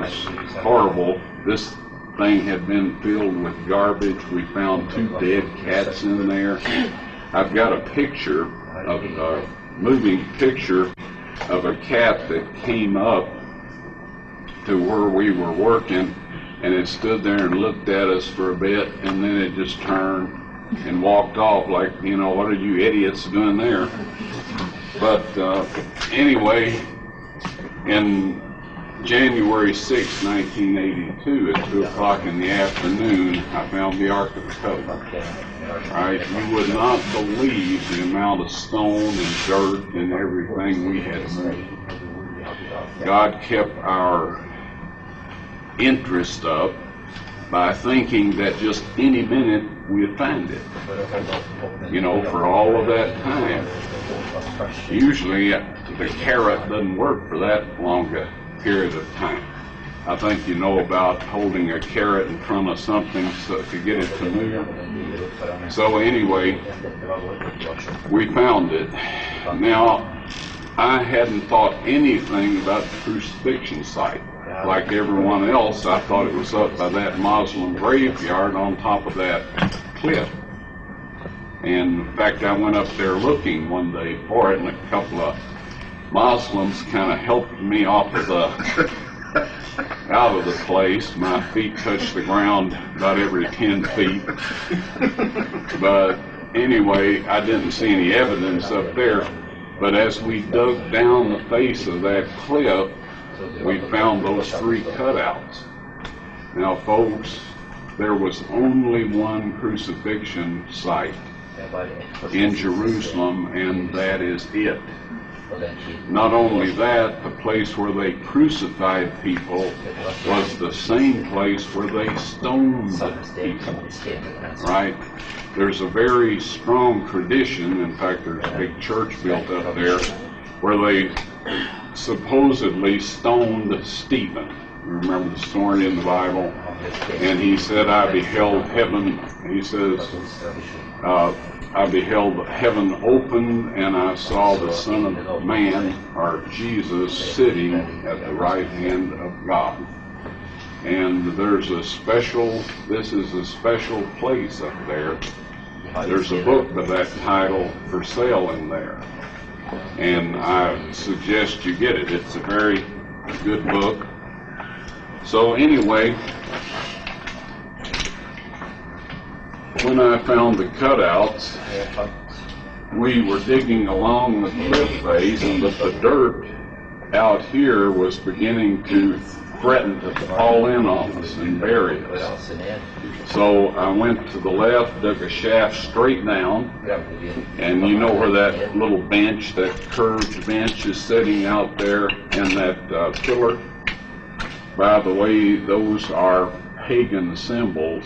was horrible. This thing had been filled with garbage. We found 2 dead cats in there. I've got a picture of a moving picture of a cat that came up to where we were working, and it stood there and looked at us for a bit, and then it just turned and walked off like, you know, what are you idiots doing there? But anyway, in January 6, 1982, at 2 o'clock in the afternoon, I found the Ark of the Covenant. Right? You would not believe the amount of stone and dirt and everything we had moved. God kept our interest up by thinking that just any minute we'd find it. You know, for all of that time. Usually the carrot doesn't work for that long a period of time. I think you know about holding a carrot in front of something so to get it to move. So anyway, we found it. Now, I hadn't thought anything about the crucifixion site. Like everyone else, I thought it was up by that Muslim graveyard on top of that cliff. And in fact, I went up there looking one day for it, and a couple of Muslims kind of helped me off of out of the place. My feet touched the ground about every 10 feet. But anyway, I didn't see any evidence up there. But as we dug down the face of that cliff, we found those 3 cutouts. Now, folks, there was only one crucifixion site in Jerusalem, and that is it. Not only that, the place where they crucified people was the same place where they stoned people, right? There's a very strong tradition, in fact there's a big church built up there, where they supposedly stoned Stephen. You remember the story in the Bible? And he said, I beheld heaven, he says, I beheld heaven open, and I saw the Son of Man, or Jesus, sitting at the right hand of God. And there's a special, this is a special place up there. There's a book of that title for sale in there. And I suggest you get it. It's a very good book. So anyway, when I found the cutouts, we were digging along the cliff face, but the dirt out here was beginning to threaten to fall in on us and bury us. So I went to the left, dug a shaft straight down, and you know where that little bench, that curved bench is sitting out there in that pillar? By the way, those are pagan symbols.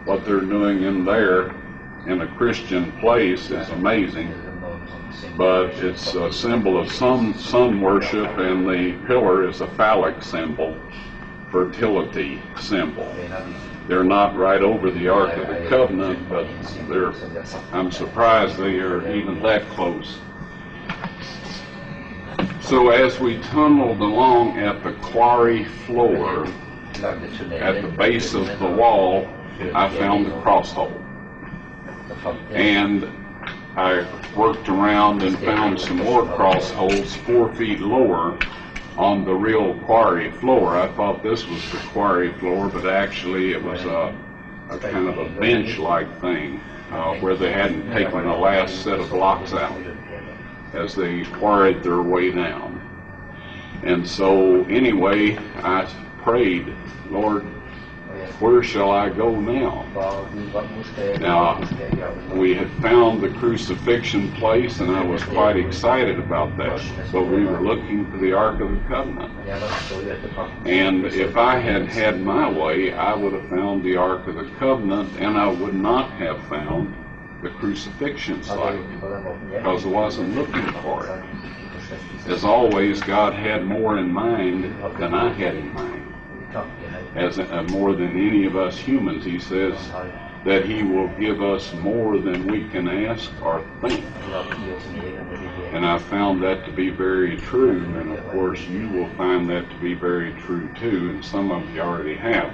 What they're doing in there in a Christian place is amazing, but it's a symbol of sun worship, and the pillar is a phallic symbol, fertility symbol. They're not right over the Ark of the Covenant, but I'm surprised they are even that close. So as we tunneled along at the quarry floor, at the base of the wall, I found the cross hole. And I worked around and found some more cross holes 4 feet lower on the real quarry floor. I thought this was the quarry floor, but actually it was a kind of a bench-like thing where they hadn't taken the last set of blocks out as they quarried their way down. And so anyway, I prayed, Lord, where shall I go now? Now, we had found the crucifixion place, and I was quite excited about that. But we were looking for the Ark of the Covenant. And if I had had my way, I would have found the Ark of the Covenant, and I would not have found the crucifixion site, because I wasn't looking for it. As always, God had more in mind than I had in mind. As more than any of us humans, he says, that he will give us more than we can ask or think. And I found that to be very true, and of course you will find that to be very true too, and some of you already have,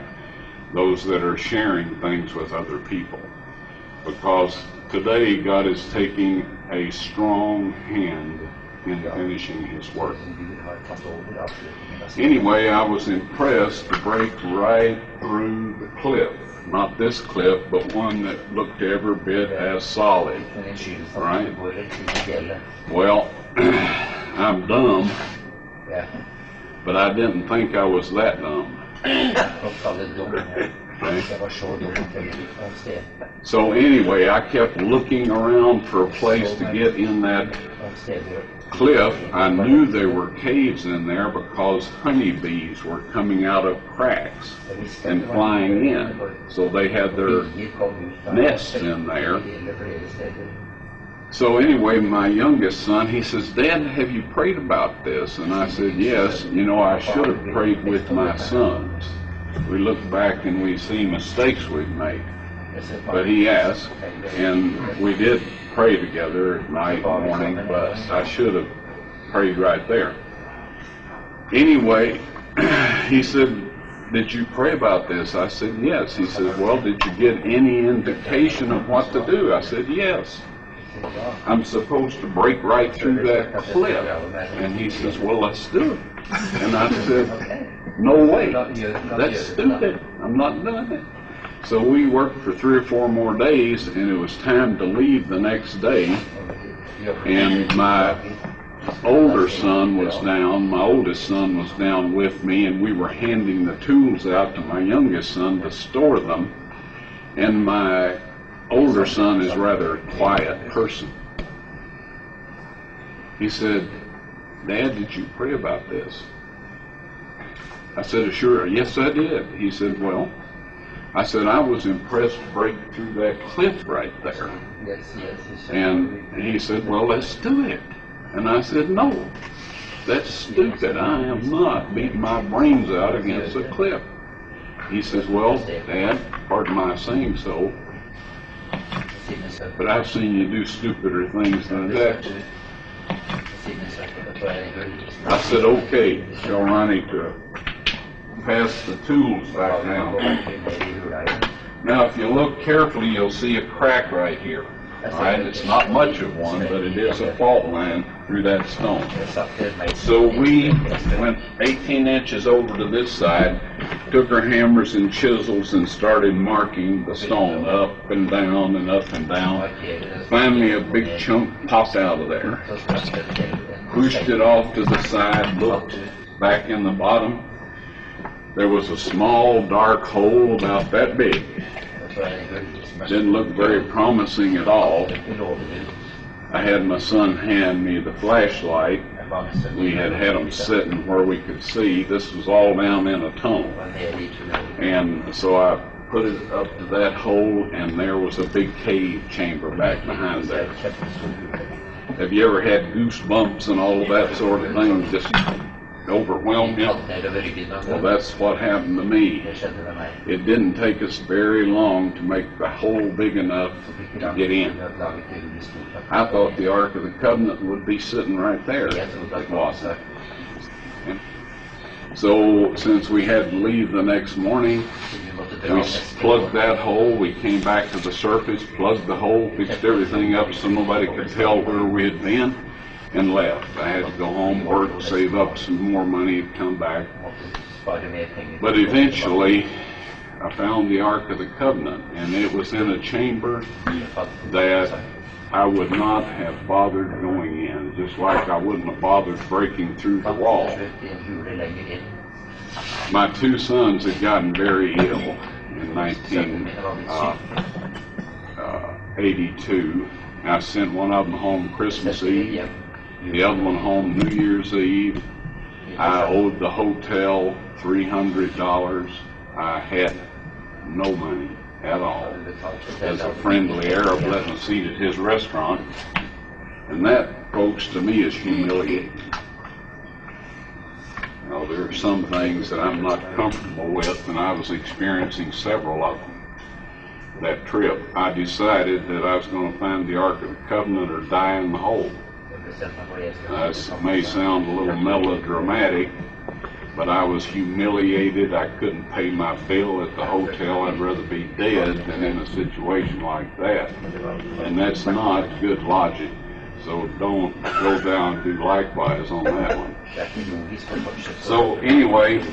those that are sharing things with other people. Because today God is taking a strong hand in finishing his work. Anyway, I was impressed to break right through the cliff. Not this cliff, but one that looked every bit as solid. Right? Well, I'm dumb, but I didn't think I was that dumb. Okay. So anyway, I kept looking around for a place to get in that cliff. I knew there were caves in there because honeybees were coming out of cracks and flying in. So they had their nests in there. So anyway, my youngest son, he says, "Dad, have you prayed about this?" And I said, "Yes. You know, I should have prayed with my sons. We look back and we see mistakes we've made." But he asked, and we did pray together at night and morning, but I should have prayed right there. Anyway, he said, "Did you pray about this?" I said, "Yes." He said, "Well, did you get any indication of what to do?" I said, "Yes. I'm supposed to break right through that cliff." And he says, "Well, let's do it." And I said, "No way. That's stupid. I'm not doing it." So we worked for 3 or 4 more days, and it was time to leave the next day. And my oldest son was down with me, and we were handing the tools out to my youngest son to store them. And my older son is rather a quiet person. He said, "Dad, did you pray about this?" I said, "Sure, yes I did." He said, "Well," I said, "I was impressed to break through that cliff right there." And he said, "Well, let's do it." And I said, "No, that's stupid. I am not beating my brains out against a cliff." He says, "Well, Dad, pardon my saying so, but I've seen you do stupider things than that." I said, "Okay, tell Ronnie to pass the tools back now." Now, if you look carefully, you'll see a crack right here. All right, it's not much of one, but it is a fault line through that stone. So we went 18 inches over to this side, took our hammers and chisels and started marking the stone up and down and up and down. Finally, a big chunk popped out of there. Pushed it off to the side, looked back in the bottom. There was a small, dark hole about that big. Didn't look very promising at all. I had my son hand me the flashlight. We had them sitting where we could see. This was all down in a tunnel. And so I put it up to that hole, and there was a big cave chamber back behind there. Have you ever had goosebumps and all of that sort of thing? Just overwhelmed you? Well, that's what happened to me. It didn't take us very long to make the hole big enough to get in. I thought the Ark of the Covenant would be sitting right there. It wasn't. So since we had to leave the next morning, we plugged that hole. We came back to the surface, plugged the hole, fixed everything up so nobody could tell where we had been, and left. I had to go home, work, save up some more money, and come back. But eventually, I found the Ark of the Covenant, and it was in a chamber that I would not have bothered going in, just like I wouldn't have bothered breaking through the wall. My 2 sons had gotten very ill in 1982. I sent one of them home Christmas Eve, the other one home New Year's Eve. I owed the hotel $300. I had no money at all. As a friendly Arab let me seat at his restaurant, and that, folks, to me is humiliating. You know, there are some things that I'm not comfortable with, and I was experiencing several of them. that trip, I decided that I was going to find the Ark of the Covenant or die in the hole. This may sound a little melodramatic, but I was humiliated. I couldn't pay my bill at the hotel. I'd rather be dead than in a situation like that. And that's not good logic. So don't go down and do likewise on that one. So anyway,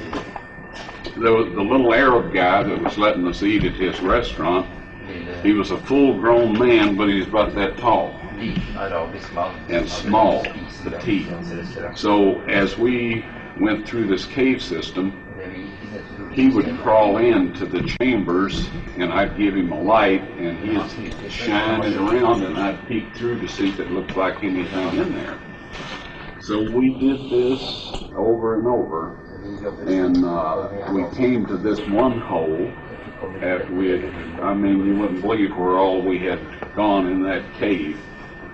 the little Arab guy that was letting us eat at his restaurant, he was a full-grown man, but he's about that tall and small, petite. So as we went through this cave system, he would crawl into the chambers, and I'd give him a light, and he'd shine it around, and I'd peek through to see if it looked like anything in there. So we did this over and over, and we came to this one hole after we had, I mean, you wouldn't believe where all we had gone in that cave.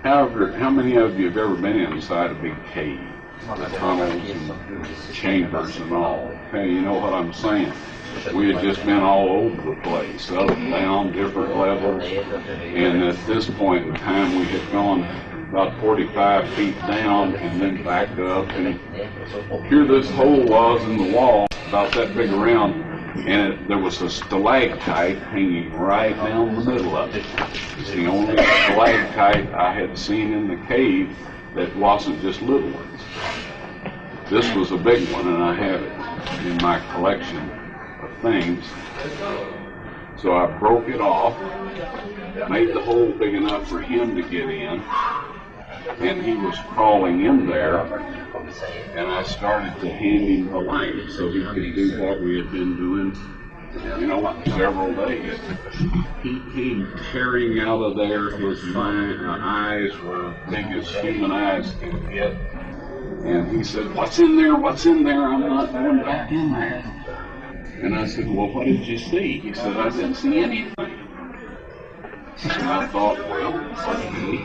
However, how many of you have ever been inside a big cave? The tunnels and chambers and all. Hey, you know what I'm saying? We had just been all over the place, up and down, different levels, and at this point in time we had gone about 45 feet down and then back up, and here this hole was in the wall, about that big around, and there was a stalactite hanging right down the middle of it. It's the only stalactite I had seen in the cave that wasn't just little ones. This was a big one, and I have it in my collection of things. So I broke it off, made the hole big enough for him to get in, and he was crawling in there, and I started to hand him the light so he could do what we had been doing, you know, several days. He came tearing out of there. His eyes were big as human eyes can get. And he said, "What's in there? What's in there? I'm not going back in there." And I said, "Well, what did you see?" He said, "I didn't see anything." And I thought, well, okay.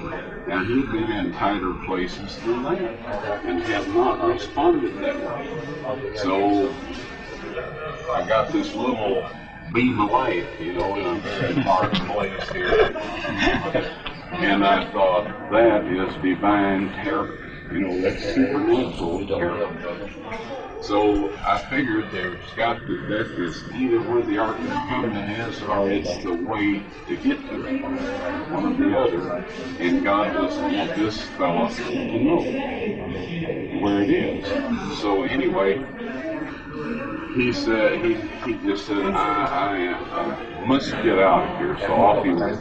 Now he'd been in tighter places than that and had not responded that way. So I got this little beam of light, you know, in a very dark place here. And I thought, that is divine terror. You know, that's supernatural terror. So I figured that is either where the Ark of the Covenant is, or it's the way to get to it, one or the other. And God doesn't want this fellow to know where it is. So anyway, he said, he just said, I must get out of here. So off he went.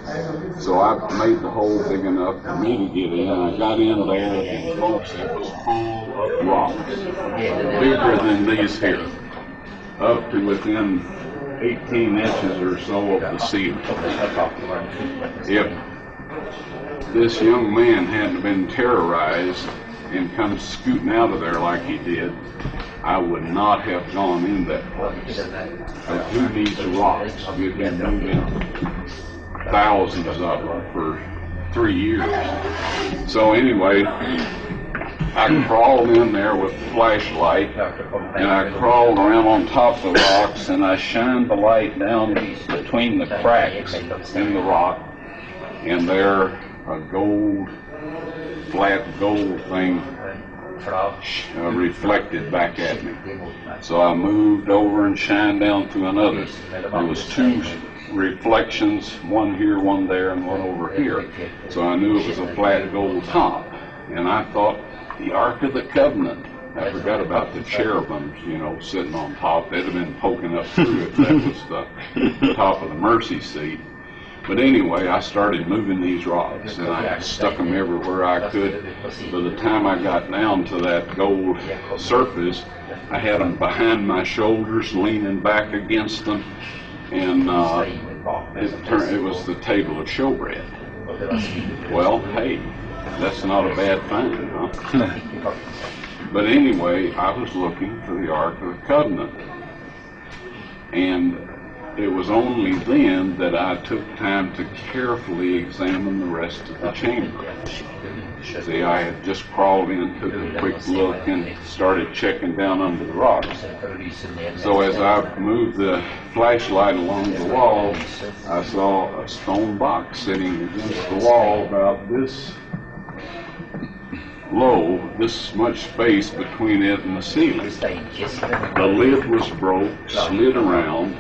So I made the hole big enough for me to get in. I got in there, and folks, it was full of rocks, bigger than these here, up to within 18 inches or so of the ceiling. If this young man hadn't been terrorized and come scooting out of there like he did, I would not have gone in that place. But who needs rocks? We've been moving thousands of them for 3 years. So anyway, I crawled in there with the flashlight, and I crawled around on top of the rocks, and I shined the light down between the cracks in the rock, and there a flat gold thing reflected back at me. So I moved over and shined down through another. There was two reflections, one here, one there, and one over here. So I knew it was a flat gold top. And I thought, the Ark of the Covenant. I forgot about the cherubims, you know, sitting on top. They'd have been poking up through if that was the top of the mercy seat. But anyway, I started moving these rocks, and I stuck them everywhere I could. By the time I got down to that gold surface, I had them behind my shoulders, leaning back against them, and it was the table of showbread. Well, hey, that's not a bad find, huh? But anyway, I was looking for the Ark of the Covenant, and it was only then that I took time to carefully examine the rest of the chamber. See, I had just crawled in, took a quick look, and started checking down under the rocks. So as I moved the flashlight along the wall, I saw a stone box sitting against the wall about this low, this much space between it and the ceiling. The lid was broke, slid around,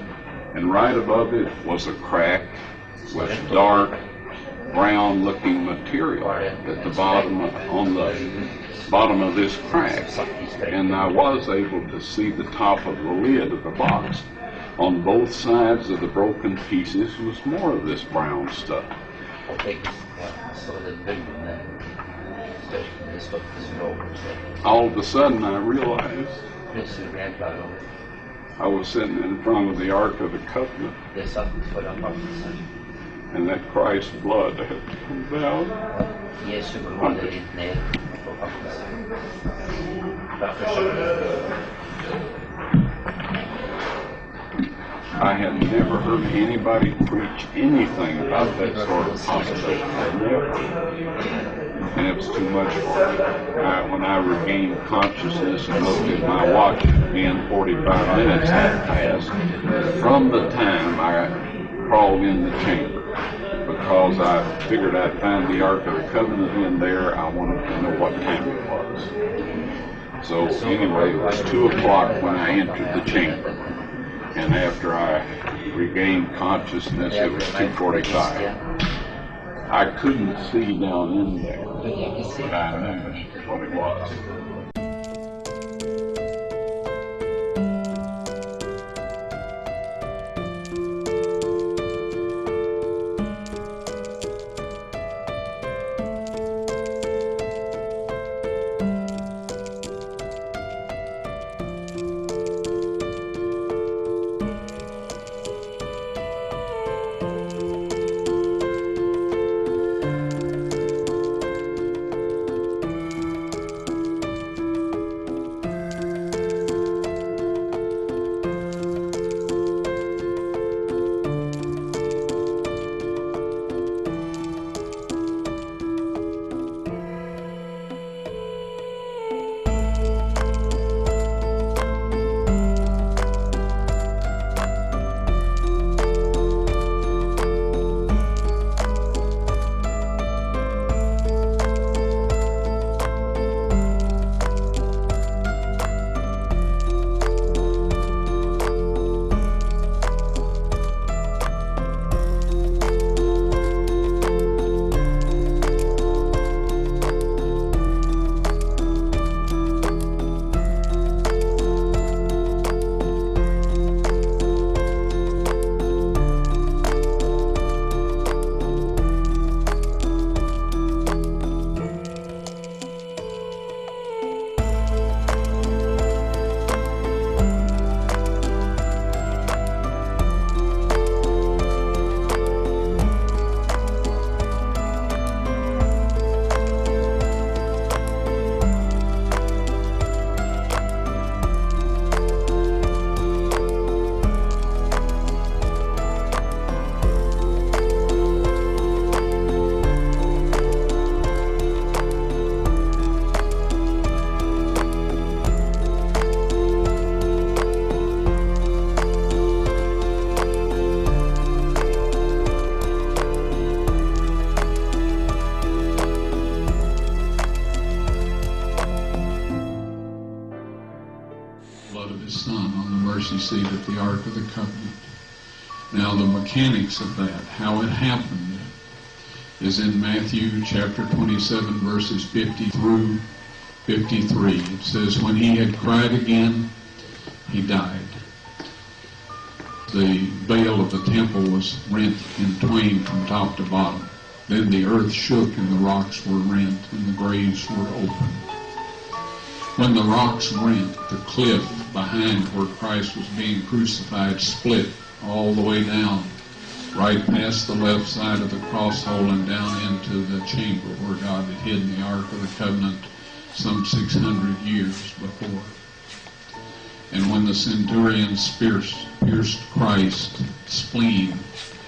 and right above it was a crack with dark brown looking material at the bottom on the bottom of this crack, and I was able to see the top of the lid of the box. On both sides of the broken pieces was more of this brown stuff. All of a sudden I realized I was sitting in front of the Ark of the Covenant, and that Christ's blood had come down. I had never heard anybody preach anything about that sort of possibility. Never. And it was too much for me. When I regained consciousness and looked at my watch, again, 45 minutes had passed from the time I crawled in the chamber, because I figured I'd find the Ark of the Covenant in there. I wanted to know what time it was. So anyway, it was 2 o'clock when I entered the chamber, and after I regained consciousness, it was 2:45. I couldn't see down in there, but I knew what it was. Seat at the Ark of the Covenant. Now the mechanics of that, how it happened, is in Matthew chapter 27 verses 50 through 53. It says, when he had cried again, he died. The veil of the temple was rent in twain from top to bottom. Then the earth shook and the rocks were rent and the graves were opened. When the rocks rent, the cliff behind where Christ was being crucified split all the way down, right past the left side of the cross hole and down into the chamber where God had hidden the Ark of the Covenant some 600 years before. And when the centurions pierced Christ's spleen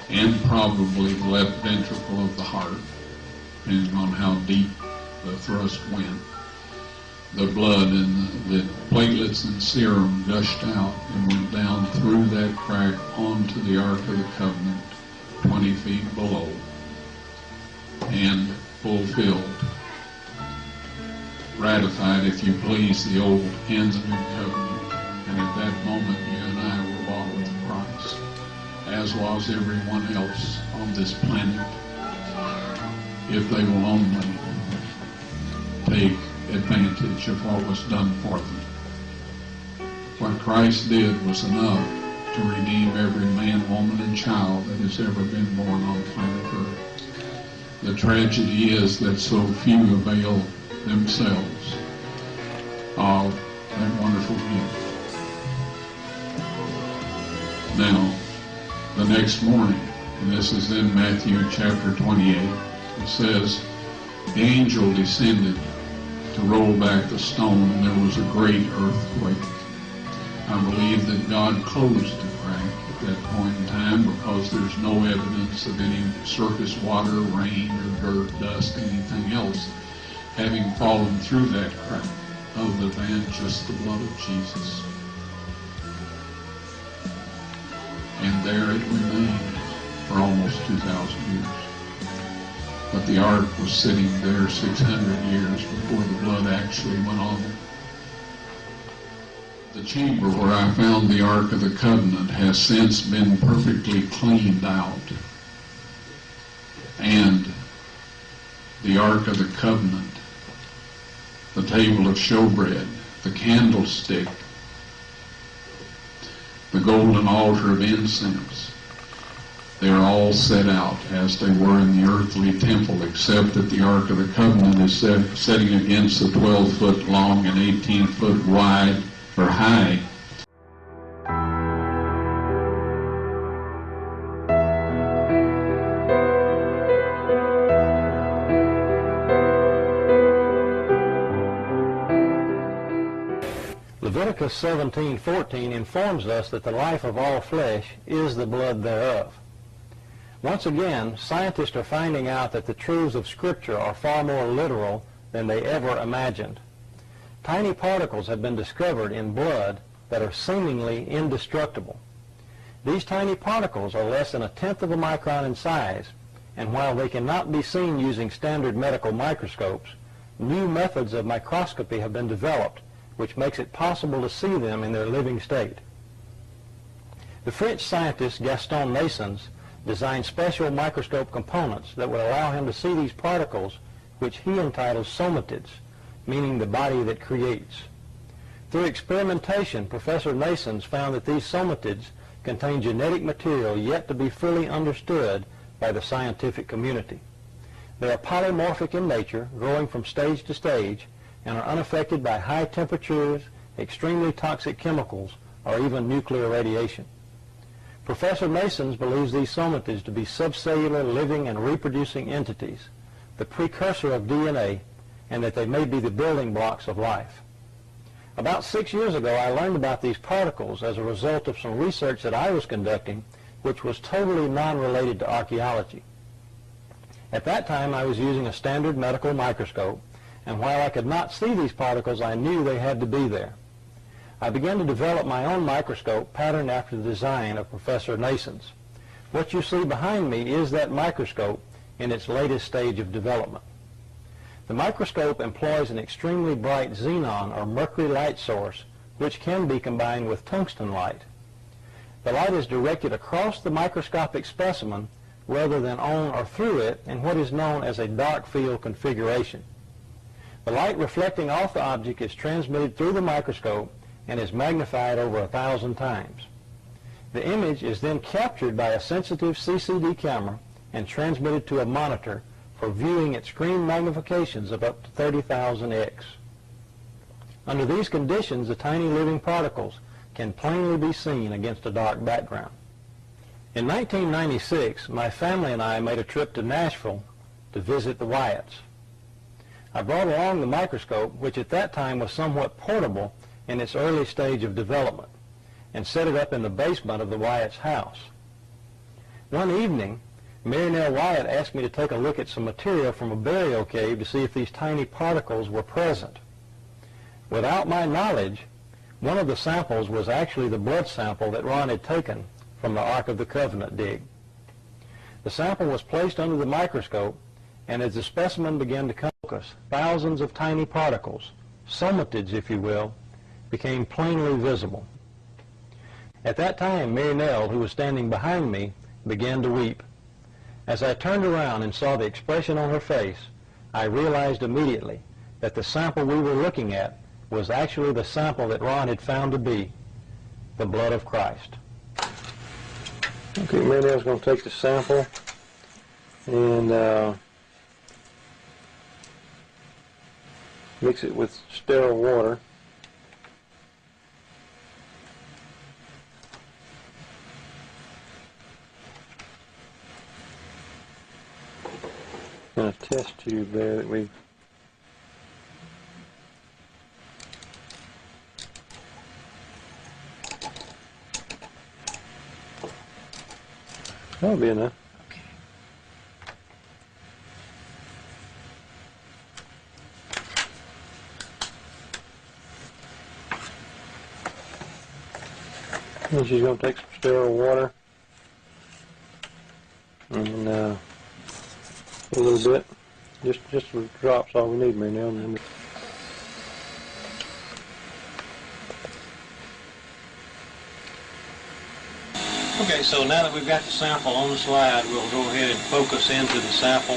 and probably the left ventricle of the heart, depending on how deep the thrust went, the blood and the platelets and serum gushed out and went down through that crack onto the Ark of the Covenant, 20 feet below, and fulfilled, ratified, if you please, the old and the new covenant. And at that moment, you and I were bought with a price, as was everyone else on this planet, if they will only take advantage of what was done for them. What Christ did was enough to redeem every man, woman, and child that has ever been born on planet Earth. The tragedy is that so few avail themselves of that wonderful gift. Now, the next morning, and this is in Matthew chapter 28, it says, the angel descended to roll back the stone, and there was a great earthquake. I believe that God closed the crack at that point in time because there's no evidence of any surface water, rain, or dirt, dust, anything else having fallen through that crack other than just the blood of Jesus. And there it remained for almost 2,000 years. But the ark was sitting there 600 years before the blood actually went on it. The chamber where I found the Ark of the Covenant has since been perfectly cleaned out. And the Ark of the Covenant, the table of showbread, the candlestick, the golden altar of incense, they are all set out as they were in the earthly temple, except that the Ark of the Covenant is setting against a 12-foot long and 18-foot wide or high. Leviticus 17:14 informs us that the life of all flesh is the blood thereof. Once again, scientists are finding out that the truths of Scripture are far more literal than they ever imagined. Tiny particles have been discovered in blood that are seemingly indestructible. These tiny particles are less than 1/10 of a micron in size, and while they cannot be seen using standard medical microscopes, new methods of microscopy have been developed which makes it possible to see them in their living state. The French scientist Gaston Naessens designed special microscope components that would allow him to see these particles, which he entitles somatids, meaning the body that creates. Through experimentation, Professor Naessens found that these somatids contain genetic material yet to be fully understood by the scientific community. They are polymorphic in nature, growing from stage to stage, and are unaffected by high temperatures, extremely toxic chemicals, or even nuclear radiation. Professor Naessens believes these somatids to be subcellular living and reproducing entities, the precursor of DNA, and that they may be the building blocks of life. About 6 years ago, I learned about these particles as a result of some research that I was conducting, which was totally non-related to archaeology. At that time, I was using a standard medical microscope, and while I could not see these particles, I knew they had to be there. I began to develop my own microscope patterned after the design of Professor Naessens. What you see behind me is that microscope in its latest stage of development. The microscope employs an extremely bright xenon or mercury light source, which can be combined with tungsten light. The light is directed across the microscopic specimen rather than on or through it in what is known as a dark field configuration. The light reflecting off the object is transmitted through the microscope and is magnified over 1,000 times. The image is then captured by a sensitive CCD camera and transmitted to a monitor for viewing at screen magnifications of up to 30,000x. Under these conditions, the tiny living particles can plainly be seen against a dark background. In 1996, my family and I made a trip to Nashville to visit the Wyatts. I brought along the microscope, which at that time was somewhat portable in its early stage of development, and set it up in the basement of the Wyatt's house. One evening, Ron Wyatt asked me to take a look at some material from a burial cave to see if these tiny particles were present. Without my knowledge, one of the samples was actually the blood sample that Ron had taken from the Ark of the Covenant dig. The sample was placed under the microscope, and as the specimen began to focus, thousands of tiny particles, somatids if you will, became plainly visible. At that time, Mary Nell, who was standing behind me, began to weep. As I turned around and saw the expression on her face, I realized immediately that the sample we were looking at was actually the sample that Ron had found to be the blood of Christ. Okay, Mary Nell's going to take the sample and mix it with sterile water. And a test tube there that we've that'll be enough. Okay. And she's going to take some sterile water and a little bit, just some drops, all we need, Mary Nell. Okay, so now that we've got the sample on the slide, we'll go ahead and focus into the sample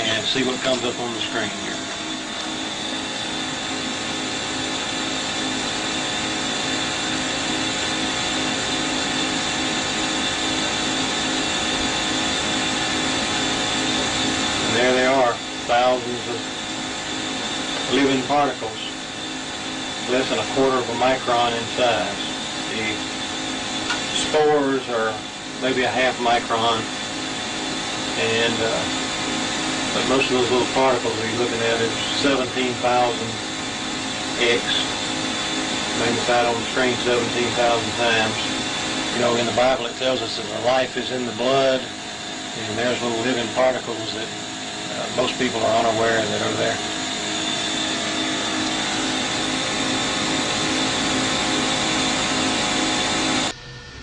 and see what comes up on the screen here. And there they are, thousands of living particles, less than a quarter of a micron in size. The spores are maybe a half micron, and but most of those little particles that you're looking at is 17,000 X, magnified on the screen 17,000 times. You know, in the Bible it tells us that the life is in the blood, and there's little living particles that most people are unaware that are there.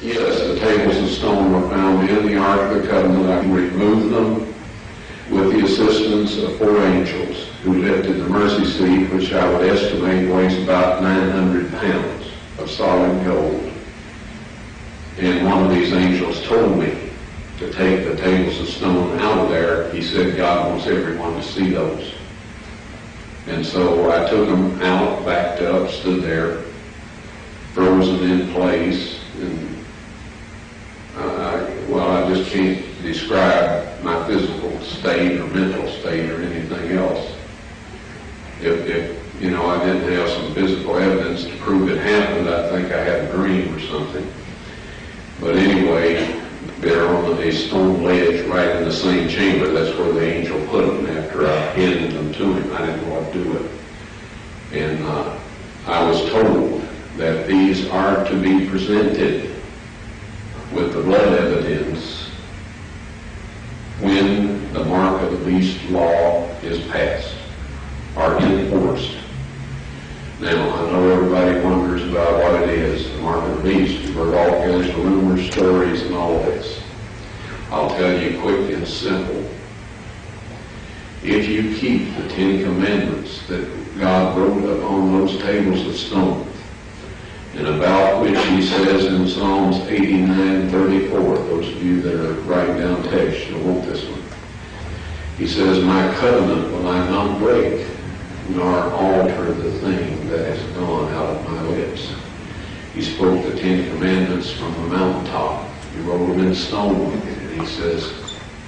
Yes, the tables of stone were found in the Ark of the Covenant. I removed them with the assistance of 4 angels who lifted the mercy seat, which I would estimate weighs about 900 pounds of solid gold. And one of these angels told me to take the tables of stone out of there. He said God wants everyone to see those. And so I took them out, backed up, stood there, frozen in place, and I just can't describe my physical state or mental state or anything else. If you know, I didn't have some physical evidence to prove it happened, I think I had a dream or something. But anyway, they're on a stone ledge right in the same chamber. That's where the angel put them after I handed them to him. I didn't know what to do with them. And I was told that these are to be presented with the blood evidence when the mark of the beast law is passed or enforced. Now, I know everybody wonders about what it is, the mark of the beast. You've heard all kinds of rumors, stories, and all this. I'll tell you quick and simple. If you keep the 10 Commandments that God wrote upon those tables of stone, and about which he says in Psalms 89:34, those of you that are writing down text, you'll want this one. He says, my covenant will I not break, nor alter the thing that has gone out of my lips. He spoke the 10 Commandments from the mountaintop. He wrote them in stone, and he says,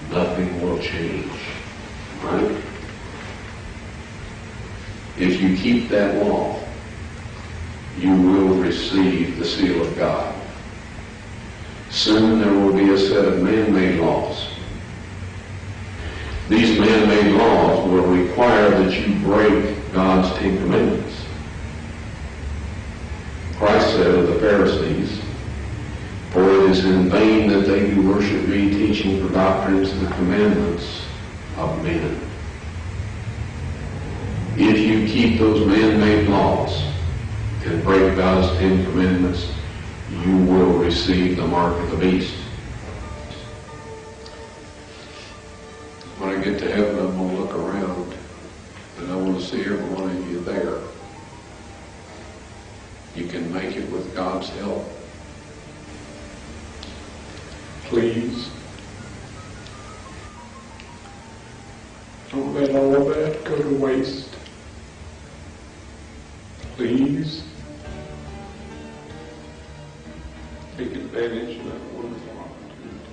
nothing will change. Right? If you keep that law, you will receive the seal of God. Soon there will be a set of man-made laws. These man-made laws will require that you break God's 10 Commandments. Christ said of the Pharisees, for it is in vain that they do worship me, teaching for doctrines the commandments of men. If you keep those man-made laws and break God's 10 commandments, you will receive the mark of the beast. When I get to heaven, I'm going to look around, and I want to see every one of you there. You can make it with God's help. Please, don't let all of that go to waste. Please, take advantage of that wonderful opportunity.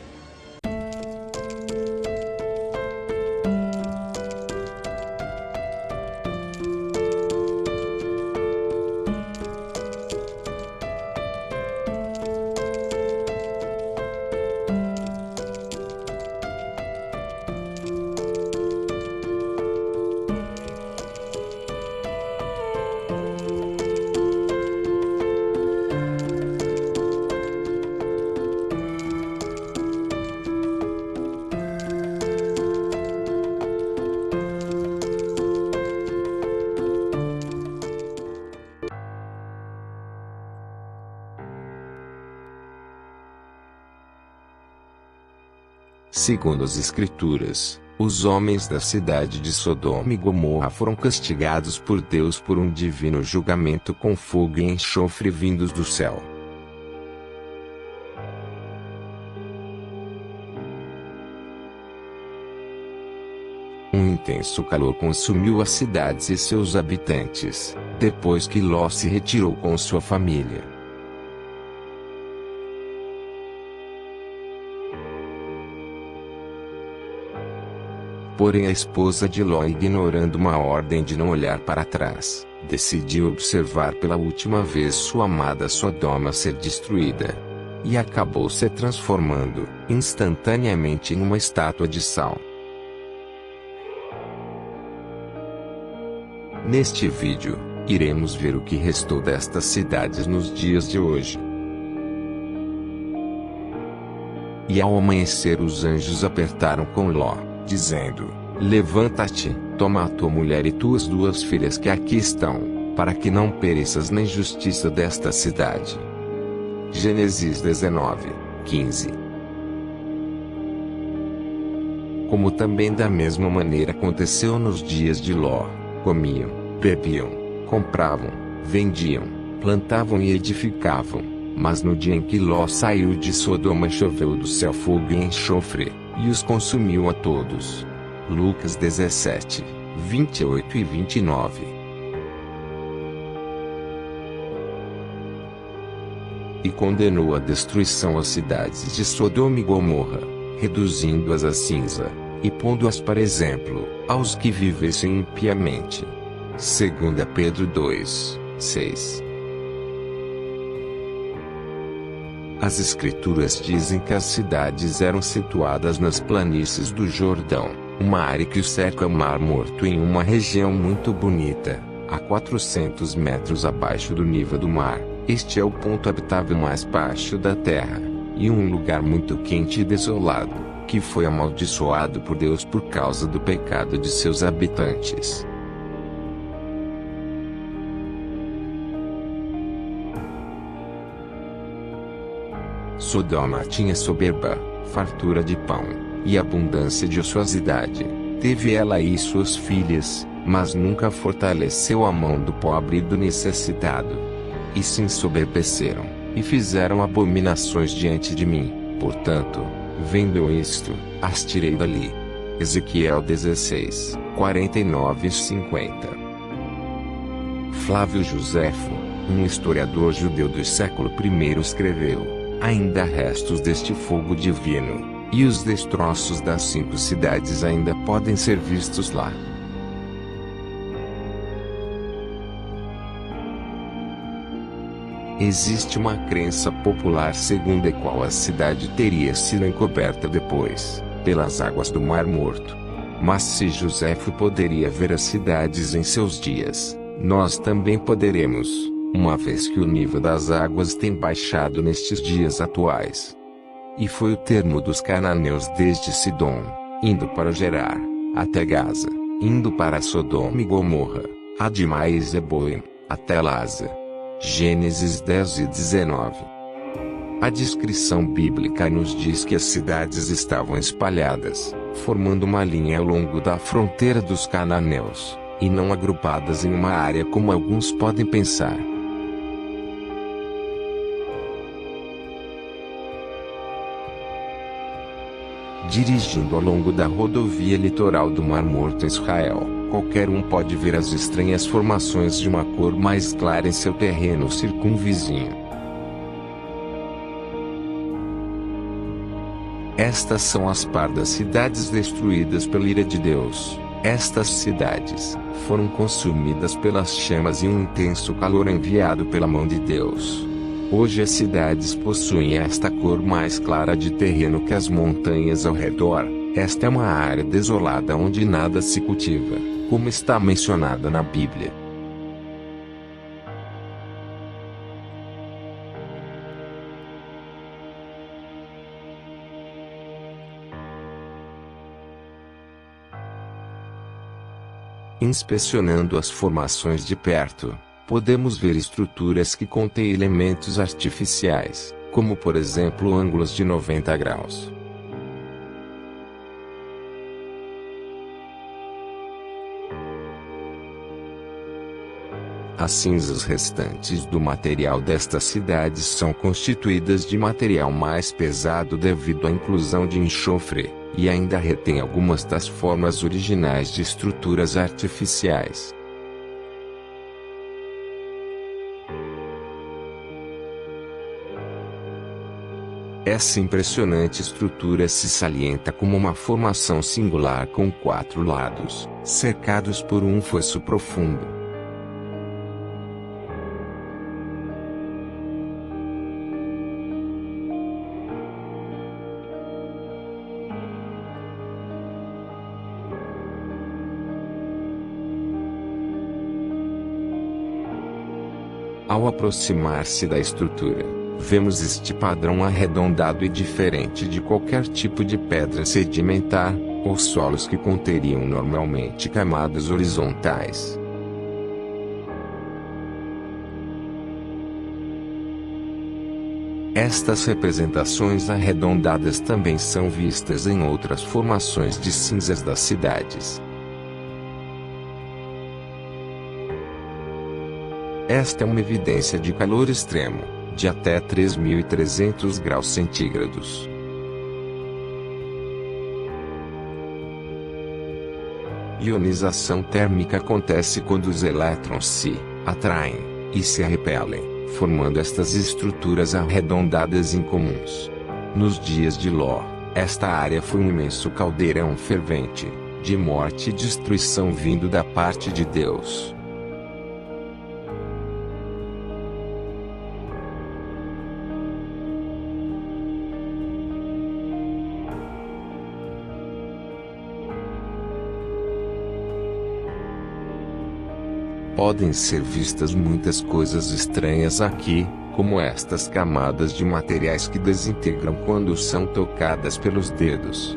Segundo as Escrituras, os homens da cidade de Sodoma e Gomorra foram castigados por Deus por um divino julgamento com fogo e enxofre vindos do céu. Um intenso calor consumiu as cidades e seus habitantes, depois que Ló se retirou com sua família. Porém a esposa de Ló, ignorando uma ordem de não olhar para trás, decidiu observar pela última vez sua amada Sodoma ser destruída. E acabou se transformando, instantaneamente, em uma estátua de sal. Neste vídeo, iremos ver o que restou destas cidades nos dias de hoje. E ao amanhecer os anjos apertaram com Ló, dizendo: levanta-te, toma a tua mulher e tuas 2 filhas que aqui estão, para que não pereças na injustiça desta cidade. Gênesis 19:15. Como também da mesma maneira aconteceu nos dias de Ló, comiam, bebiam, compravam, vendiam, plantavam e edificavam, mas no dia em que Ló saiu de Sodoma choveu do céu fogo e enxofre, e os consumiu a todos. Lucas 17, 28 e 29. E condenou à destruição as cidades de Sodoma e Gomorra, reduzindo-as a cinza, e pondo-as para exemplo, aos que vivessem impiamente. 2 Pedro 2, 6. As Escrituras dizem que as cidades eram situadas nas planícies do Jordão, uma área que o cerca o Mar Morto, em uma região muito bonita, a 400 metros abaixo do nível do mar. Este é o ponto habitável mais baixo da terra, e um lugar muito quente e desolado, que foi amaldiçoado por Deus por causa do pecado de seus habitantes. Sodoma tinha soberba, fartura de pão, e abundância de ociosidade. Teve ela e suas filhas, mas nunca fortaleceu a mão do pobre e do necessitado. E se ensoberbeceram, e fizeram abominações diante de mim. Portanto, vendo isto, as tirei dali. Ezequiel 16, 49 e 50. Flávio Joséfo, um historiador judeu do século I, escreveu: ainda há restos deste fogo divino, e os destroços das 5 cidades ainda podem ser vistos lá. Existe uma crença popular segundo a qual a cidade teria sido encoberta depois, pelas águas do Mar Morto. Mas se Joséfo poderia ver as cidades em seus dias, nós também poderemos, uma vez que o nível das águas tem baixado nestes dias atuais. e foi o termo dos cananeus desde Sidom, indo para Gerar, até Gaza, indo para Sodoma e Gomorra, Admá e Zeboim, até Laza. Gênesis 10 e 19. A descrição bíblica nos diz que as cidades estavam espalhadas, formando uma linha ao longo da fronteira dos cananeus, e não agrupadas em uma área como alguns podem pensar. Dirigindo ao longo da rodovia litoral do Mar Morto em Israel, qualquer um pode ver as estranhas formações de uma cor mais clara em seu terreno circunvizinho. Estas são as pardas cidades destruídas pela ira de Deus. Estas cidades foram consumidas pelas chamas e um intenso calor enviado pela mão de Deus. Hoje as cidades possuem esta cor mais clara de terreno que as montanhas ao redor. Esta é uma área desolada onde nada se cultiva, como está mencionada na Bíblia. Inspecionando as formações de perto, podemos ver estruturas que contêm elementos artificiais, como por exemplo ângulos de 90 graus. As cinzas restantes do material destas cidades são constituídas de material mais pesado devido à inclusão de enxofre, e ainda retém algumas das formas originais de estruturas artificiais. Essa impressionante estrutura se salienta como uma formação singular com 4 lados, cercados por um fosso profundo. Ao aproximar-se da estrutura, vemos este padrão arredondado e diferente de qualquer tipo de pedra sedimentar, ou solos que conteriam normalmente camadas horizontais. Estas representações arredondadas também são vistas em outras formações de cinzas das cidades. Esta é uma evidência de calor extremo, de até 3.300 graus centígrados. Ionização térmica acontece quando os elétrons se atraem e se repelem, formando estas estruturas arredondadas incomuns. Nos dias de Ló, esta área foi um imenso caldeirão fervente, de morte e destruição vindo da parte de Deus. Podem ser vistas muitas coisas estranhas aqui, como estas camadas de materiais que desintegram quando são tocadas pelos dedos.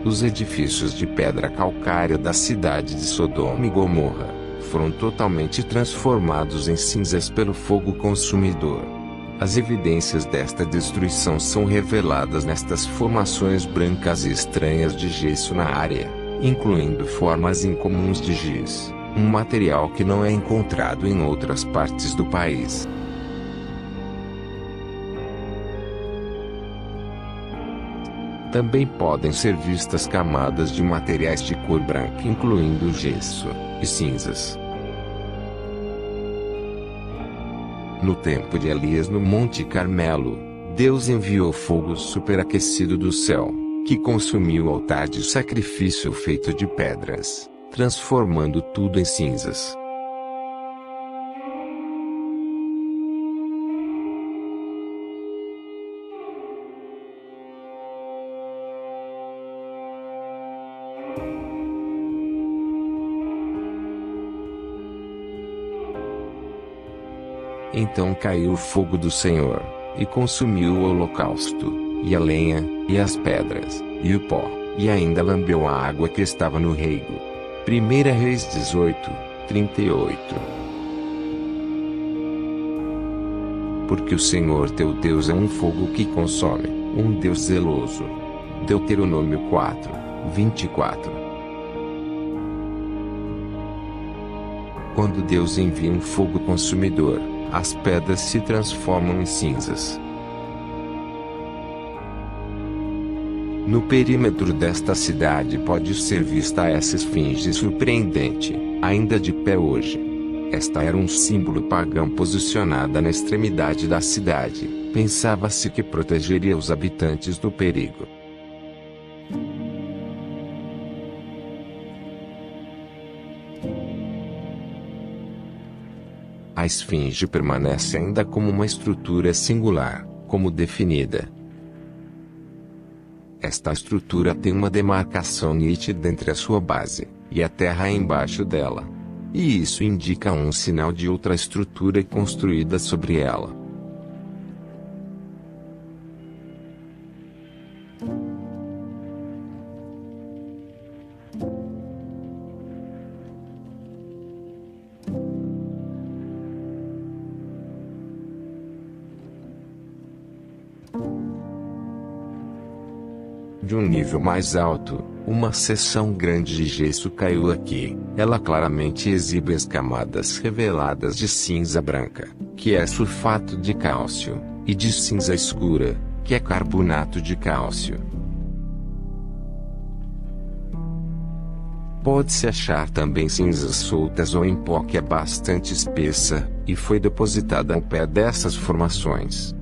Os edifícios de pedra calcária da cidade de Sodoma e Gomorra foram totalmente transformados em cinzas pelo fogo consumidor. As evidências desta destruição são reveladas nestas formações brancas e estranhas de gesso na área, incluindo formas incomuns de giz, um material que não é encontrado em outras partes do país. Também podem ser vistas camadas de materiais de cor branca, incluindo gesso e cinzas. No tempo de Elias no Monte Carmelo, Deus enviou fogo superaquecido do céu, que consumiu o altar de sacrifício feito de pedras, transformando tudo em cinzas. Então caiu o fogo do Senhor, e consumiu o holocausto, e a lenha, e as pedras, e o pó, e ainda lambeu a água que estava no reigo. 1 Reis 18, 38. Porque o Senhor teu Deus é um fogo que consome, um Deus zeloso. Deuteronômio 4, 24. Quando Deus envia um fogo consumidor, as pedras se transformam em cinzas. No perímetro desta cidade pode ser vista essa esfinge surpreendente, ainda de pé hoje. Esta era um símbolo pagão posicionada na extremidade da cidade. Pensava-se que protegeria os habitantes do perigo. A esfinge permanece ainda como uma estrutura singular, como definida. Esta estrutura tem uma demarcação nítida entre a sua base e a terra embaixo dela. E isso indica um sinal de outra estrutura construída sobre ela. De um nível mais alto, uma seção grande de gesso caiu aqui. Ela claramente exibe as camadas reveladas de cinza branca, que é sulfato de cálcio, e de cinza escura, que é carbonato de cálcio. Pode-se achar também cinzas soltas ou em pó que é bastante espessa, e foi depositada ao pé dessas formações.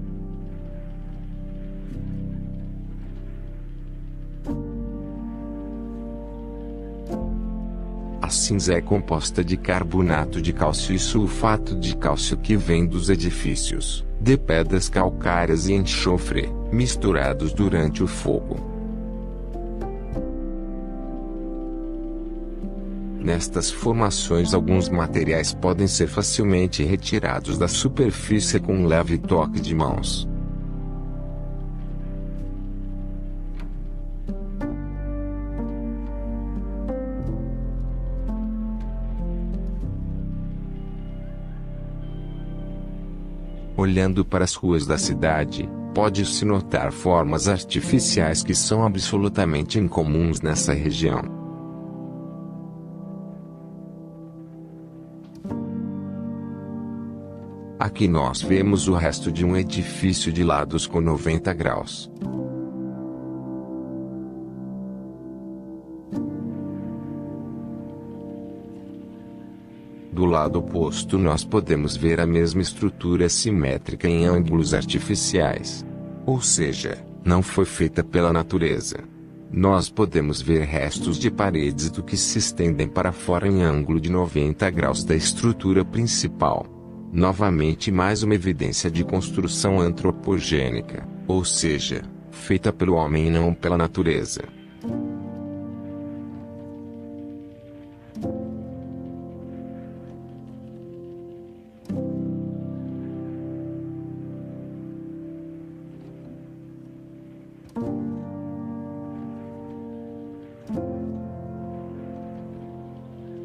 A cinza é composta de carbonato de cálcio e sulfato de cálcio que vem dos edifícios, de pedras calcárias e enxofre, misturados durante o fogo. Nestas formações alguns materiais podem ser facilmente retirados da superfície com um leve toque de mãos. Olhando para as ruas da cidade, pode-se notar formas artificiais que são absolutamente incomuns nessa região. Aqui nós vemos o resto de um edifício de lados com 90 graus. Do lado oposto nós podemos ver a mesma estrutura simétrica em ângulos artificiais. Ou seja, não foi feita pela natureza. Nós podemos ver restos de paredes do que se estendem para fora em ângulo de 90 graus da estrutura principal. Novamente mais uma evidência de construção antropogênica, ou seja, feita pelo homem e não pela natureza.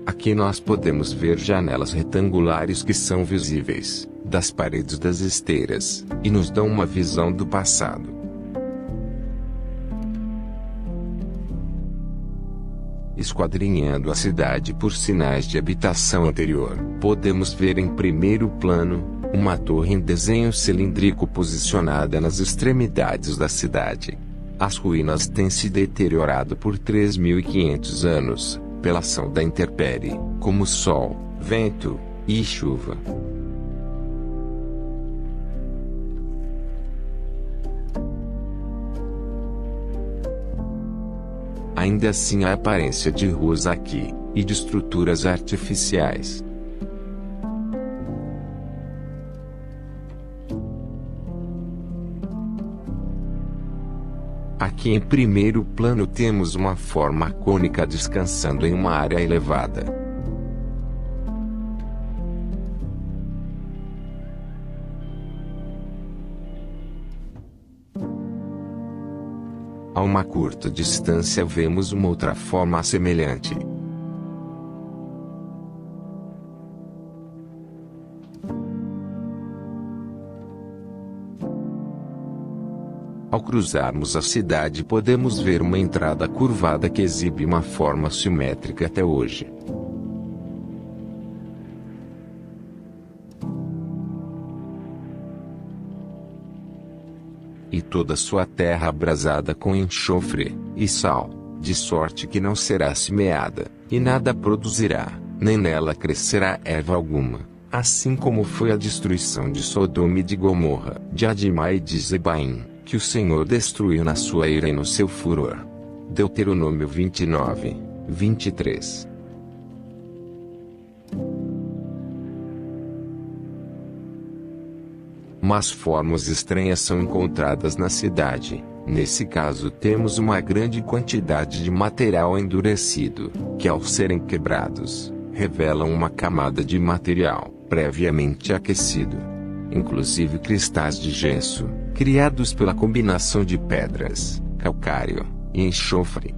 Aqui nós podemos ver janelas retangulares que são visíveis das paredes das esteiras, e nos dão uma visão do passado. Esquadrinhando a cidade por sinais de habitação anterior, podemos ver em primeiro plano uma torre em desenho cilíndrico posicionada nas extremidades da cidade. As ruínas têm se deteriorado por 3.500 anos, pela ação da intempérie, como sol, vento e chuva. Ainda assim há aparência de ruas aqui, e de estruturas artificiais. Aqui em primeiro plano temos uma forma cônica descansando em uma área elevada. A uma curta distância vemos uma outra forma semelhante. Ao cruzarmos a cidade podemos ver uma entrada curvada que exibe uma forma simétrica até hoje. E toda sua terra abrasada com enxofre e sal, de sorte que não será semeada, e nada produzirá, nem nela crescerá erva alguma, assim como foi a destruição de Sodoma e de Gomorra, de Adimá e de Zebaim, que o Senhor destruiu na sua ira e no seu furor. Deuteronômio 29, 23. Mas formas estranhas são encontradas na cidade. Nesse caso temos uma grande quantidade de material endurecido, que ao serem quebrados, revelam uma camada de material, previamente aquecido. Inclusive cristais de gesso, criados pela combinação de pedras, calcário e enxofre.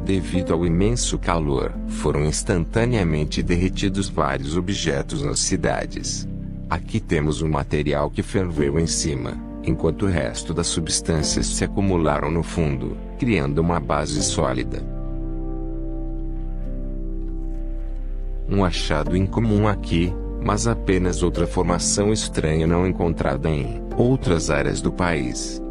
Devido ao imenso calor, foram instantaneamente derretidos vários objetos nas cidades. Aqui temos um material que ferveu em cima, enquanto o resto das substâncias se acumularam no fundo, criando uma base sólida. Um achado incomum aqui, mas apenas outra formação estranha não encontrada em outras áreas do país.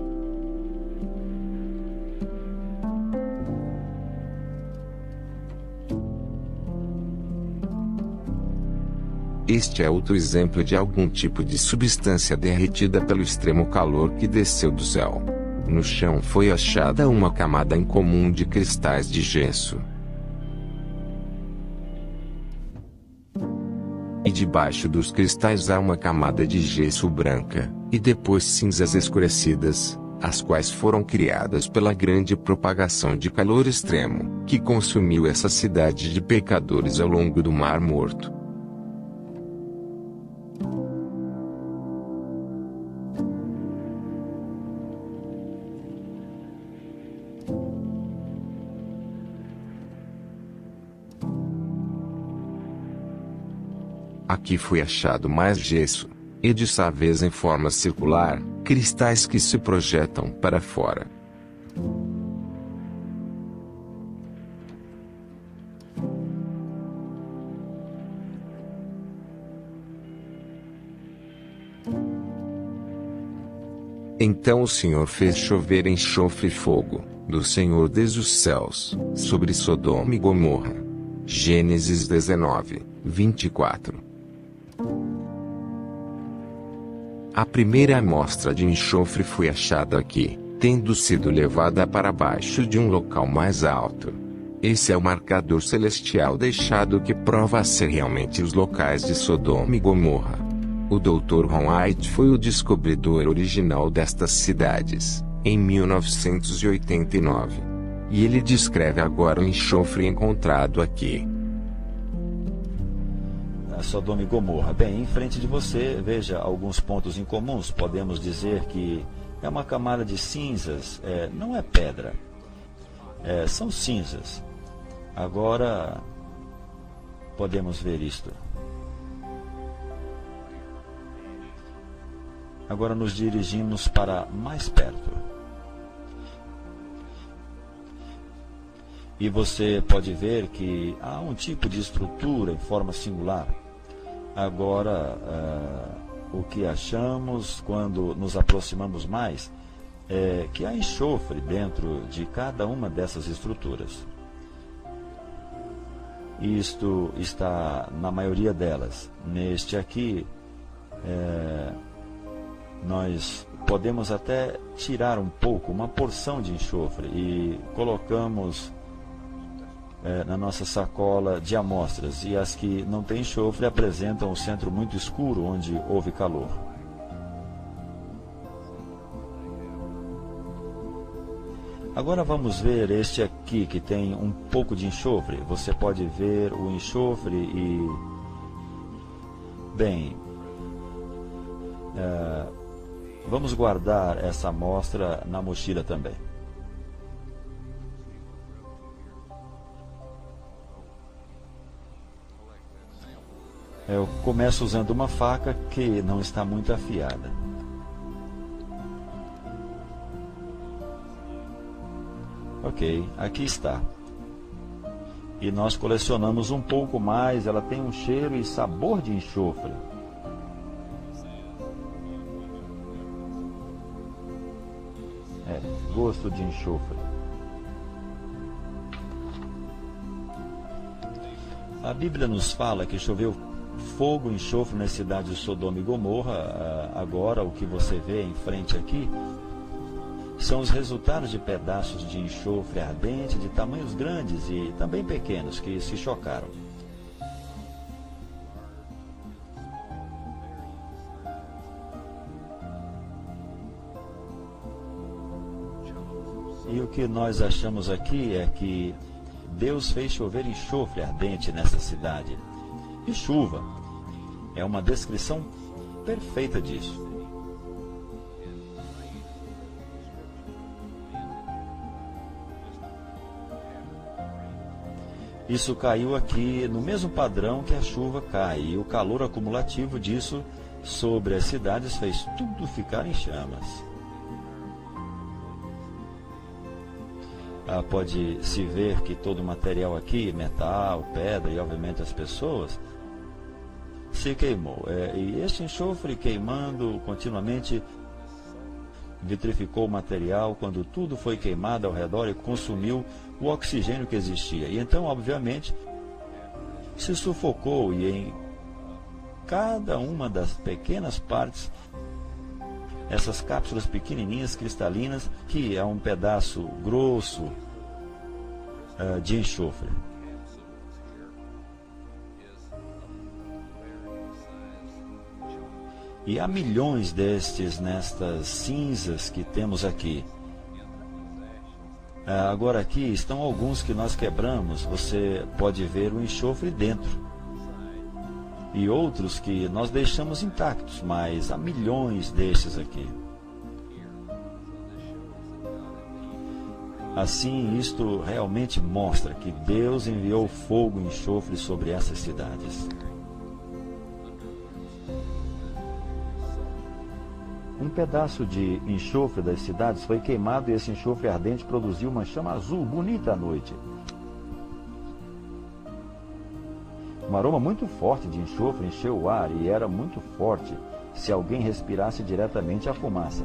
Este é outro exemplo de algum tipo de substância derretida pelo extremo calor que desceu do céu. No chão foi achada uma camada incomum de cristais de gesso. E debaixo dos cristais há uma camada de gesso branca, e depois cinzas escurecidas, as quais foram criadas pela grande propagação de calor extremo, que consumiu essa cidade de pecadores ao longo do Mar Morto. Aqui foi achado mais gesso, e dessa vez em forma circular, cristais que se projetam para fora. Então o Senhor fez chover enxofre e fogo, do Senhor desde os céus, sobre Sodoma e Gomorra. Gênesis 19, 24. A primeira amostra de enxofre foi achada aqui, tendo sido levada para baixo de um local mais alto. Esse é o marcador celestial deixado que prova ser realmente os locais de Sodoma e Gomorra. O Dr. Ron Wyatt foi o descobridor original destas cidades, em 1989. E ele descreve agora o enxofre encontrado aqui. Sodoma e Gomorra. Bem, em frente de você, veja alguns pontos em comuns. Podemos dizer que é uma camada de cinzas, não é pedra, são cinzas. Agora, podemos ver isto. Agora nos dirigimos para mais perto. E você pode ver que há um tipo de estrutura em forma singular. Agora, o que achamos quando nos aproximamos mais é que há enxofre dentro de cada uma dessas estruturas. Isto está na maioria delas. Neste aqui, nós podemos até tirar um pouco, uma porção de enxofre e colocamos na nossa sacola de amostras, e as que não têm enxofre apresentam um centro muito escuro onde houve calor. Agora vamos ver este aqui que tem um pouco de enxofre. Você pode ver o enxofre e... Bem, Vamos guardar essa amostra na mochila também. Eu começo usando uma faca que não está muito afiada. Ok, aqui está. E nós colecionamos um pouco mais, ela tem um cheiro e sabor de enxofre. Gosto de enxofre. A Bíblia nos fala que choveu fogo e enxofre nas cidades de Sodoma e Gomorra. Agora, o que você vê em frente aqui são os resultados de pedaços de enxofre ardente de tamanhos grandes e também pequenos que se chocaram. E o que nós achamos aqui é que Deus fez chover enxofre ardente nessa cidade. E chuva é uma descrição perfeita disso. Isso caiu aqui no mesmo padrão que a chuva cai, e o calor acumulativo disso sobre as cidades fez tudo ficar em chamas. Pode-se ver que todo o material aqui, metal, pedra e obviamente as pessoas, se queimou. E este enxofre queimando continuamente vitrificou o material quando tudo foi queimado ao redor e consumiu o oxigênio que existia. E então, obviamente, se sufocou, e em cada uma das pequenas partes, essas cápsulas pequenininhas, cristalinas, que é um pedaço grosso de enxofre. E há milhões destes nestas cinzas que temos aqui. Agora aqui estão alguns que nós quebramos, você pode ver o enxofre dentro. E outros que nós deixamos intactos, mas há milhões destes aqui. Assim, isto realmente mostra que Deus enviou fogo e enxofre sobre essas cidades. Um pedaço de enxofre das cidades foi queimado e esse enxofre ardente produziu uma chama azul bonita à noite. Um aroma muito forte de enxofre encheu o ar e era muito forte se alguém respirasse diretamente a fumaça.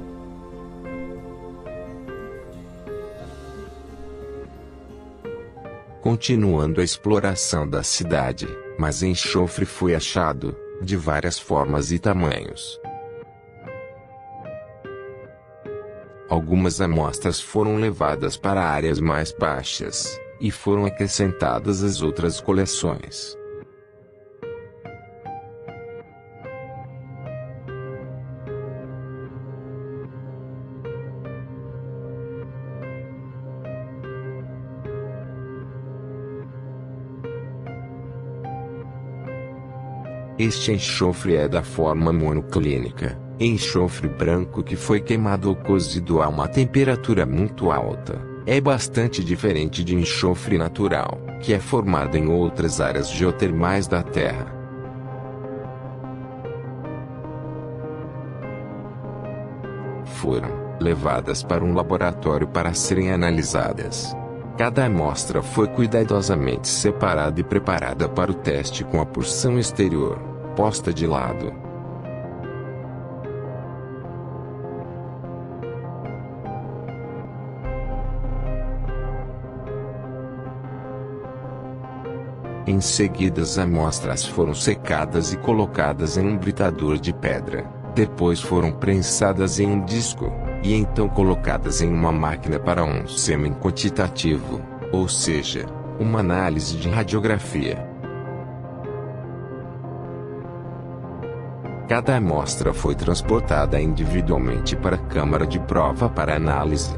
Continuando a exploração da cidade, mas enxofre foi achado, de várias formas e tamanhos. Algumas amostras foram levadas para áreas mais baixas, e foram acrescentadas às outras coleções. Este enxofre é da forma monoclínica, enxofre branco que foi queimado ou cozido a uma temperatura muito alta. É bastante diferente de enxofre natural, que é formado em outras áreas geotermais da Terra. Foram levadas para um laboratório para serem analisadas. Cada amostra foi cuidadosamente separada e preparada para o teste com a porção exterior posta de lado. Em seguida, as amostras foram secadas e colocadas em um britador de pedra. Depois foram prensadas em um disco, e então colocadas em uma máquina para um exame quantitativo, ou seja, uma análise de radiografia. Cada amostra foi transportada individualmente para a câmara de prova para análise.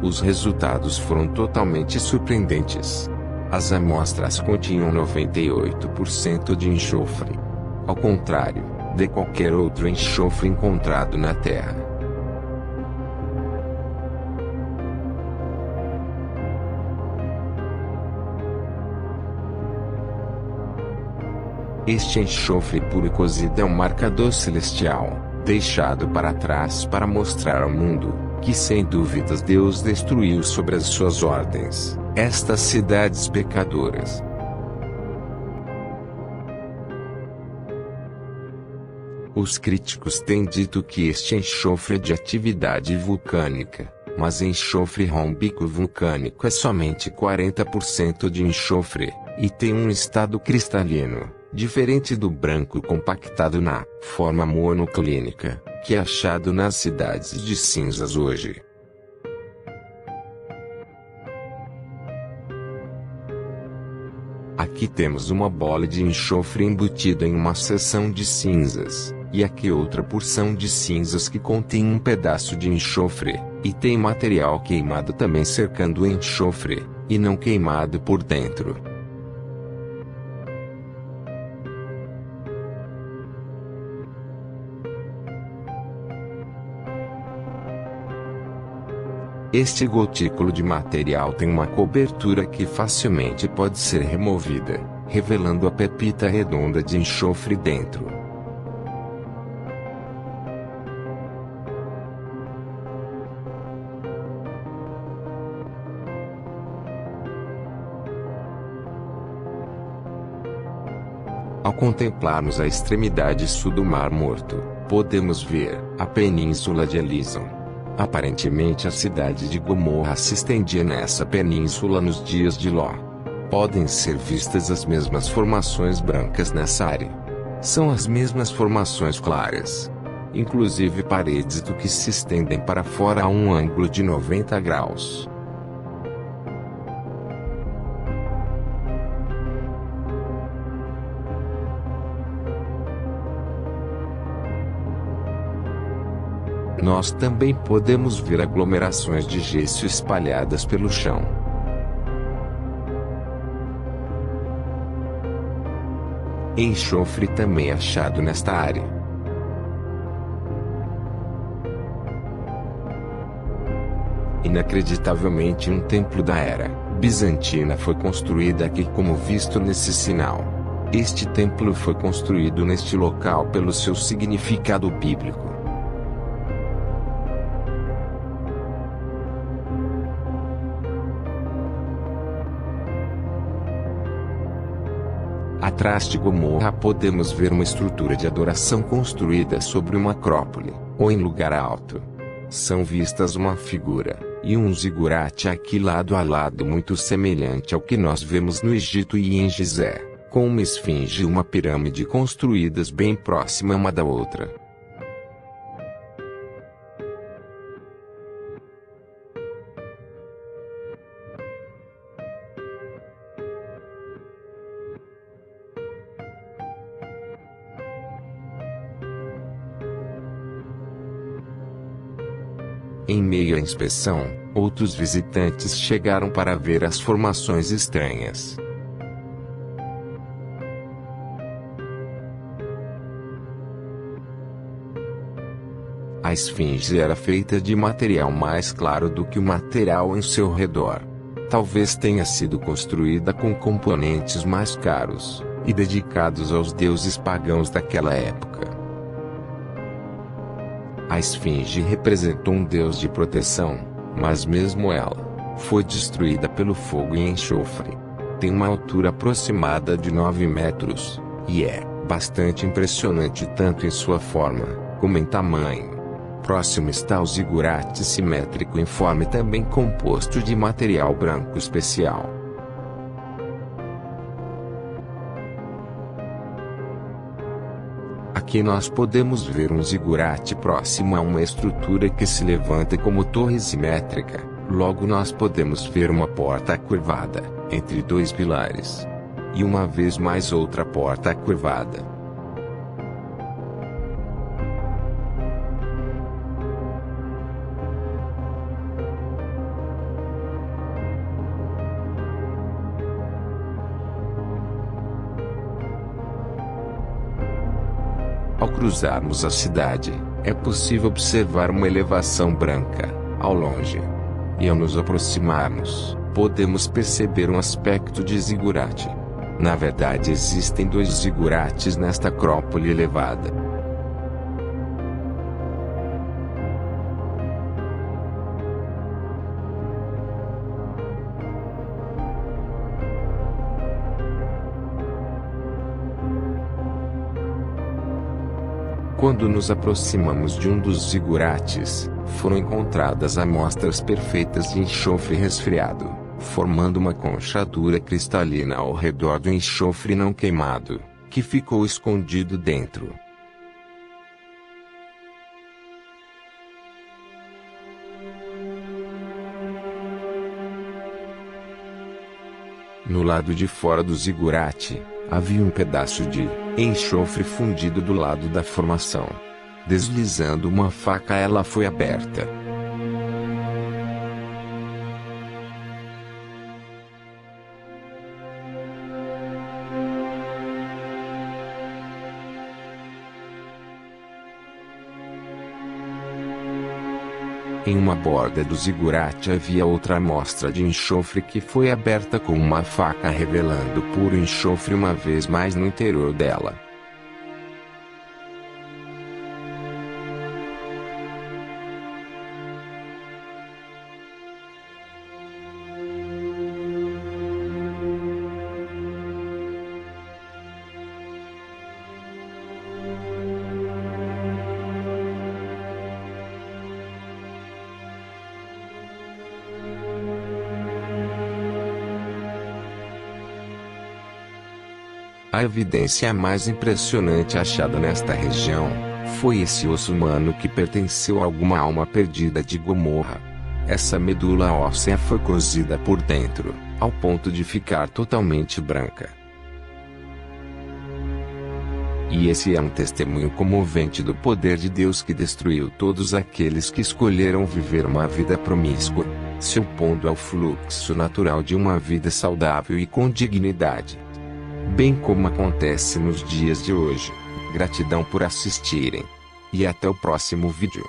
Os resultados foram totalmente surpreendentes. As amostras continham 98% de enxofre. Ao contrário de qualquer outro enxofre encontrado na Terra. Este enxofre puro e cozido é um marcador celestial, deixado para trás para mostrar ao mundo, que sem dúvidas Deus destruiu sobre as suas ordens, estas cidades pecadoras. Os críticos têm dito que este enxofre é de atividade vulcânica, mas enxofre rômbico vulcânico é somente 40% de enxofre, e tem um estado cristalino, diferente do branco compactado na forma monoclínica, que é achado nas cidades de cinzas hoje. Aqui temos uma bola de enxofre embutida em uma seção de cinzas, e aqui outra porção de cinzas que contém um pedaço de enxofre, e tem material queimado também cercando o enxofre, e não queimado por dentro. Este gotículo de material tem uma cobertura que facilmente pode ser removida, revelando a pepita redonda de enxofre dentro. Ao contemplarmos a extremidade sul do Mar Morto, podemos ver a península de Elison. Aparentemente a cidade de Gomorra se estendia nessa península nos dias de Ló. Podem ser vistas as mesmas formações brancas nessa área. São as mesmas formações claras. Inclusive paredes do que se estendem para fora a um ângulo de 90 graus. Nós também podemos ver aglomerações de gesso espalhadas pelo chão. Enxofre também achado nesta área. Inacreditavelmente um templo da era bizantina foi construído aqui como visto nesse sinal. Este templo foi construído neste local pelo seu significado bíblico. Atrás de Gomorra podemos ver uma estrutura de adoração construída sobre uma acrópole, ou em lugar alto. São vistas uma figura, e um zigurate aqui lado a lado muito semelhante ao que nós vemos no Egito e em Gizé, com uma esfinge e uma pirâmide construídas bem próxima uma da outra. Em meio à inspeção, outros visitantes chegaram para ver as formações estranhas. A esfinge era feita de material mais claro do que o material em seu redor. Talvez tenha sido construída com componentes mais caros, e dedicados aos deuses pagãos daquela época. A esfinge representou um deus de proteção, mas mesmo ela foi destruída pelo fogo e enxofre. Tem uma altura aproximada de 9 metros, e é bastante impressionante tanto em sua forma, como em tamanho. Próximo está o zigurate simétrico informe também composto de material branco especial. Aqui nós podemos ver um zigurate próximo a uma estrutura que se levanta como torre simétrica. Logo nós podemos ver uma porta curvada, entre 2 pilares. E uma vez mais outra porta curvada. Ao cruzarmos a cidade, é possível observar uma elevação branca, ao longe. E ao nos aproximarmos, podemos perceber um aspecto de zigurate. Na verdade, existem 2 zigurates nesta acrópole elevada. Quando nos aproximamos de um dos zigurates, foram encontradas amostras perfeitas de enxofre resfriado, formando uma conchadura cristalina ao redor do enxofre não queimado, que ficou escondido dentro. No lado de fora do zigurate, havia um pedaço de enxofre fundido do lado da formação. Deslizando uma faca, ela foi aberta. Em uma borda do zigurate havia outra amostra de enxofre que foi aberta com uma faca, revelando puro enxofre uma vez mais no interior dela. A evidência mais impressionante achada nesta região foi esse osso humano que pertenceu a alguma alma perdida de Gomorra. Essa medula óssea foi cozida por dentro, ao ponto de ficar totalmente branca. E esse é um testemunho comovente do poder de Deus que destruiu todos aqueles que escolheram viver uma vida promíscua, se opondo ao fluxo natural de uma vida saudável e com dignidade. Bem como acontece nos dias de hoje. Gratidão por assistirem. E até o próximo vídeo.